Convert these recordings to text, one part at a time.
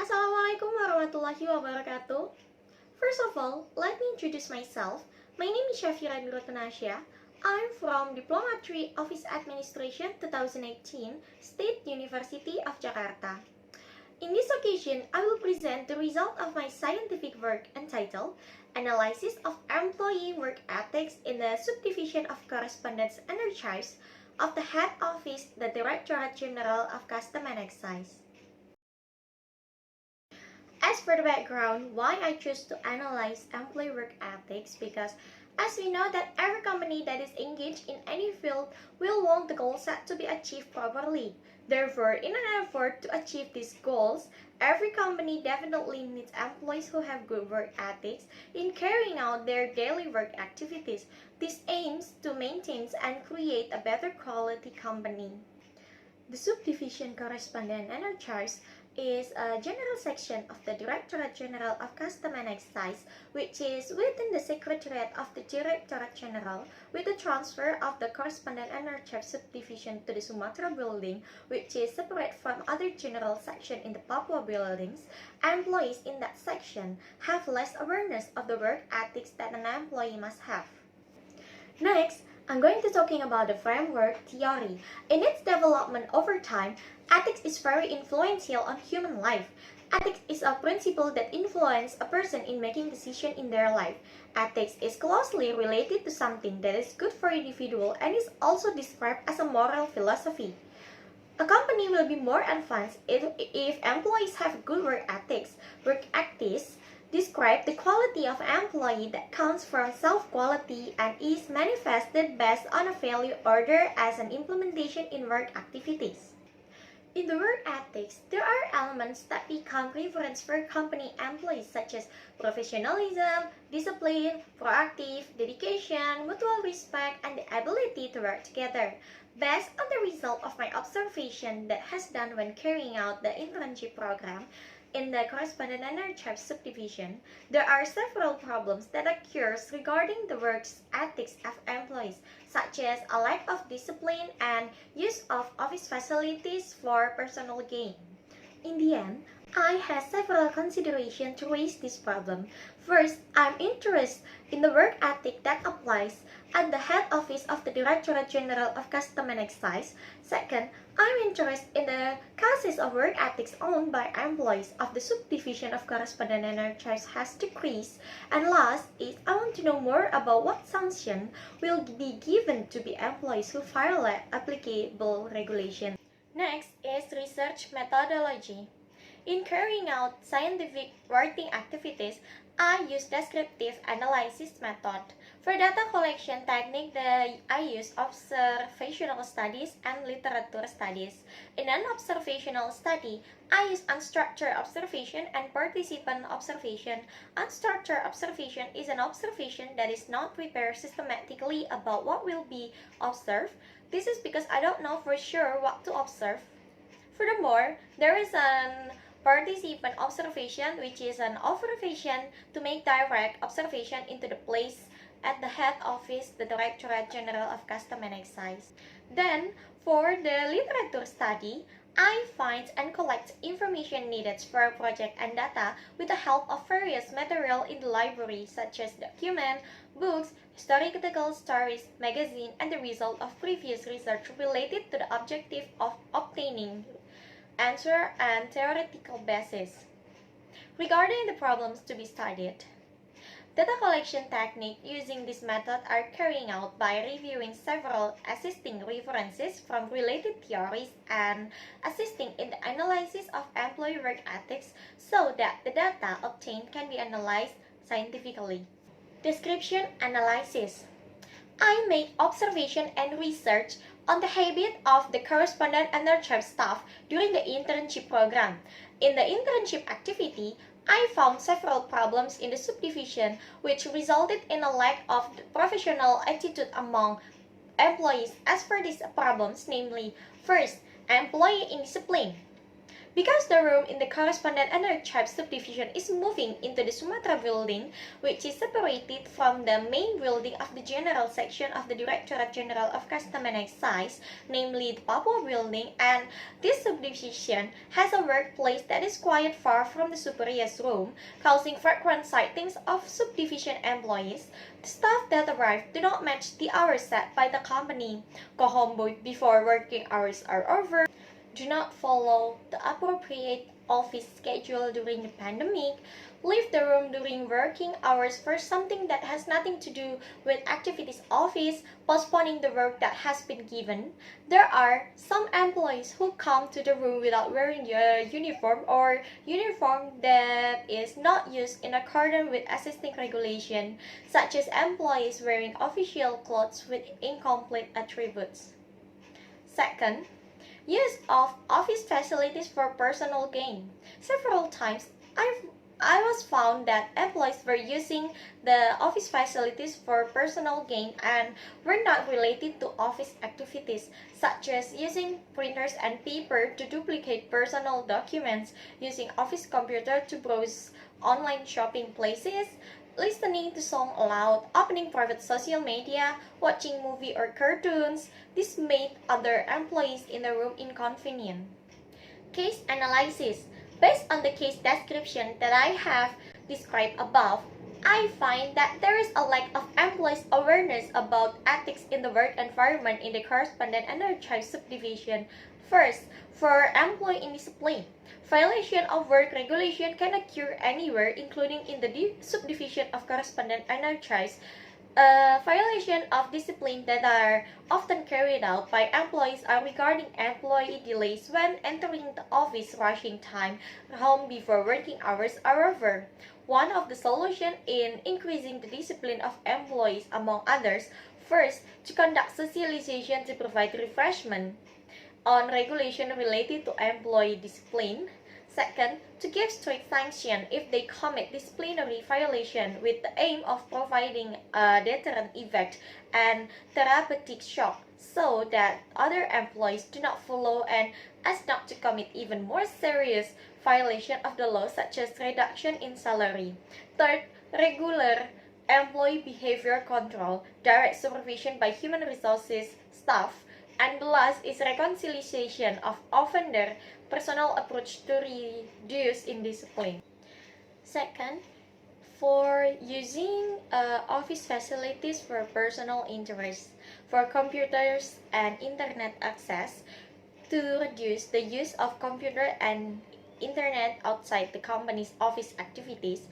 Assalamualaikum warahmatullahi wabarakatuh. First of all, let me introduce myself. My name is Syafira Durrotuunasha. I'm from Diplomatry Office Administration 2018, State University of Jakarta. In this occasion, I will present the result of my scientific work entitled Analysis of Employee Work Ethics in the Subdivision of Correspondence and Archives of the Head Office, the Directorate General of Custom and Excise. As for the background, why I choose to analyze employee work ethics, because as we know that every company that is engaged in any field will want the goal set to be achieved properly. Therefore, in an effort to achieve these goals, every company definitely needs employees who have good work ethics in carrying out their daily work activities. This aims to maintain and create a better quality company. The subdivision correspondent and archives is a general section of the Directorate General of Custom and Excise, which is within the Secretariat of the Directorate General, with the transfer of the correspondent and archive subdivision to the Sumatra building, which is separate from other general section in the Papua buildings. Employees in that section have less awareness of the work ethics that an employee must have. Next, I'm going to talking about the framework theory. In its development over time, ethics is very influential on human life. Ethics is a principle that influences a person in making decisions in their life. Ethics is closely related to something that is good for individual and is also described as a moral philosophy. A company will be more advanced if employees have good work ethics. Work ethics describe the quality of an employee that comes from self-quality and is manifested based on a value order as an implementation in work activities. In the work ethics, there are elements that become reference for company employees such as professionalism, discipline, proactive, dedication, mutual respect, and the ability to work together. Based on the result of my observation that has done when carrying out the internship program, in the correspondent and archive subdivision, there are several problems that occurs regarding the work ethics of employees, such as a lack of discipline and use of office facilities for personal gain. In the end, I have several considerations to raise this problem. First, I'm interested in the work ethic that applies at the head office of the Directorate General of Custom and Excise. Second, I'm interested in the cases of work ethics owned by employees of the subdivision of correspondent and archives has decreased. And last is I want to know more about what sanction will be given to the employees who violate applicable regulations. Next is research methodology. In carrying out scientific writing activities, I use descriptive analysis method. For data collection technique, I use observational studies and literature studies. In an observational study, I use unstructured observation and participant observation. Unstructured observation is an observation that is not prepared systematically about what will be observed. This is because I don't know for sure what to observe. Furthermore, there is an participant observation, which is an observation to make direct observation into the place at the head office, the Directorate General of Custom and Excise. Then, for the literature study, I find and collect information needed for a project and data with the help of various material in the library, such as documents, books, historical stories, magazine, and the result of previous research related to the objective of obtaining answer and theoretical basis. Regarding the problems to be studied, data collection technique using this method are carried out by reviewing several assisting references from related theories and assisting in the analysis of employee work ethics so that the data obtained can be analyzed scientifically. Description analysis. I make observation and research on the habit of the correspondent and archive staff during the internship program. In the internship activity, I found several problems in the subdivision which resulted in a lack of professional attitude among employees. As for these problems, namely, first, employee indiscipline. Because the room in the correspondent and archives subdivision is moving into the Sumatra building, which is separated from the main building of the general section of the Directorate General of Custom and Excise, namely the Papua building, and this subdivision has a workplace that is quite far from the superior's room, causing frequent sightings of subdivision employees. The staff that arrive do not match the hours set by the company, go home before working hours are over, do not follow the appropriate office schedule during the pandemic, leave the room during working hours for something that has nothing to do with activities office, postponing the work that has been given. There are some employees who come to the room without wearing a uniform or uniform that is not used in accordance with existing regulation, such as employees wearing official clothes with incomplete attributes. Second, use of office facilities for personal gain. Several times I was found that employees were using the office facilities for personal gain and were not related to office activities, such as using printers and paper to duplicate personal documents, using office computer to browse online shopping places, listening to song aloud, opening private social media, watching movie or cartoons. This made other employees in the room inconvenient. Case analysis. Based on the case description that I have described above, I find that there is a lack of employees' awareness about ethics in the work environment in the correspondent and archive subdivision. First, for employee indiscipline. Violation of work regulation can occur anywhere, including in the subdivision of correspondent and archives. Violation of discipline that are often carried out by employees are regarding employee delays when entering the office, rushing time home before working hours are over. One of the solutions in increasing the discipline of employees, among others, first, to conduct socialization to provide refreshment on regulation related to employee discipline. Second, to give strict sanction if they commit disciplinary violation with the aim of providing a deterrent effect and therapeutic shock so that other employees do not follow and as not to commit even more serious violation of the law such as reduction in salary. Third, regular employee behavior control, direct supervision by human resources staff, and the last is reconciliation of offender personal approach to reduce indiscipline. Second, for using office facilities for personal interest, for computers and internet access, to reduce the use of computer and internet outside the company's office activities,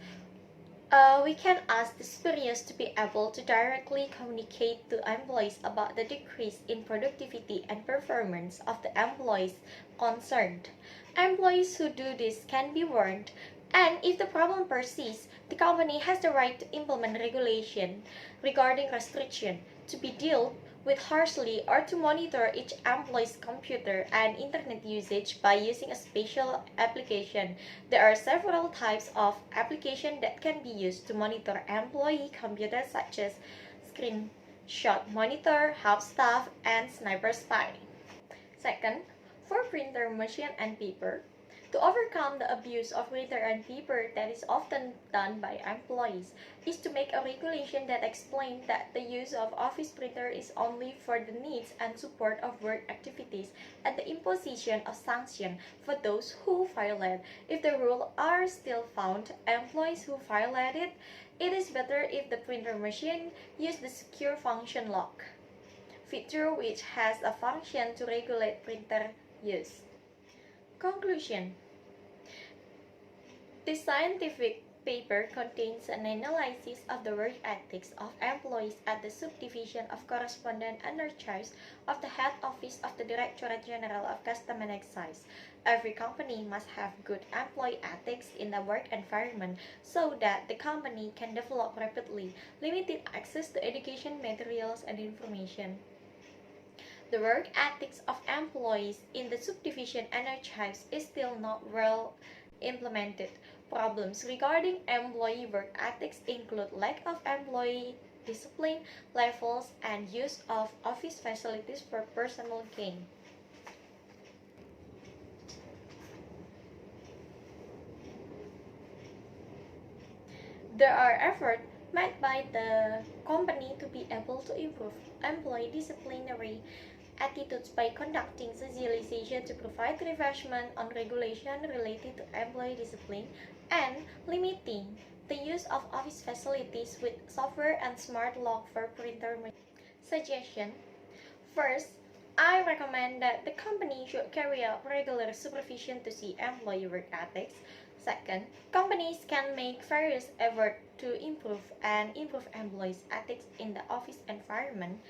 we can ask the superiors to be able to directly communicate to employees about the decrease in productivity and performance of the employees concerned. Employees who do this can be warned, and if the problem persists, the company has the right to implement regulation regarding restriction to be dealt with harshly or to monitor each employee's computer and internet usage by using a special application. There are several types of application that can be used to monitor employee computers such as screenshot monitor, help staff, and sniper spy. Second, for printer, machine, and paper, to overcome the abuse of printer and paper that is often done by employees is to make a regulation that explains that the use of office printer is only for the needs and support of work activities and the imposition of sanction for those who violate. If the rules are still found employees who violate it, it is better if the printer machine use the secure function lock feature, which has a function to regulate printer use. Conclusion. This scientific paper contains an analysis of the work ethics of employees at the subdivision of correspondent and archives of the head office of the Directorate General of Custom and Excise. Every company must have good employee ethics in the work environment so that the company can develop rapidly, limited access to education materials and information. The work ethics of employees in the subdivision and archives is still not well implemented. Problems regarding employee work ethics include lack of employee discipline levels and use of office facilities for personal gain. There are efforts made by the company to be able to improve employee disciplinary attitudes by conducting socialization to provide refreshment on regulation related to employee discipline and limiting the use of office facilities with software and smart lock for printer suggestion. First, I recommend that the company should carry out regular supervision to see employee work ethics. Second, companies can make various efforts to improve employees' ethics in the office environment.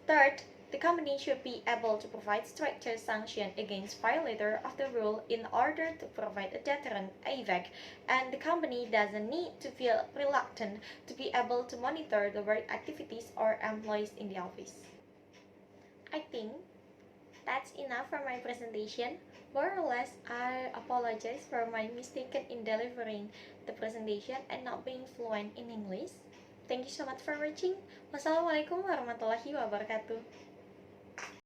Third, the company should be able to provide stricter sanction against violators of the rule in order to provide a deterrent effect, and the company doesn't need to feel reluctant to be able to monitor the work activities or employees in the office. I think that's enough for my presentation. More or less, I apologize for my mistake in delivering the presentation and not being fluent in English. Thank you so much for watching. Wassalamualaikum warahmatullahi wabarakatuh.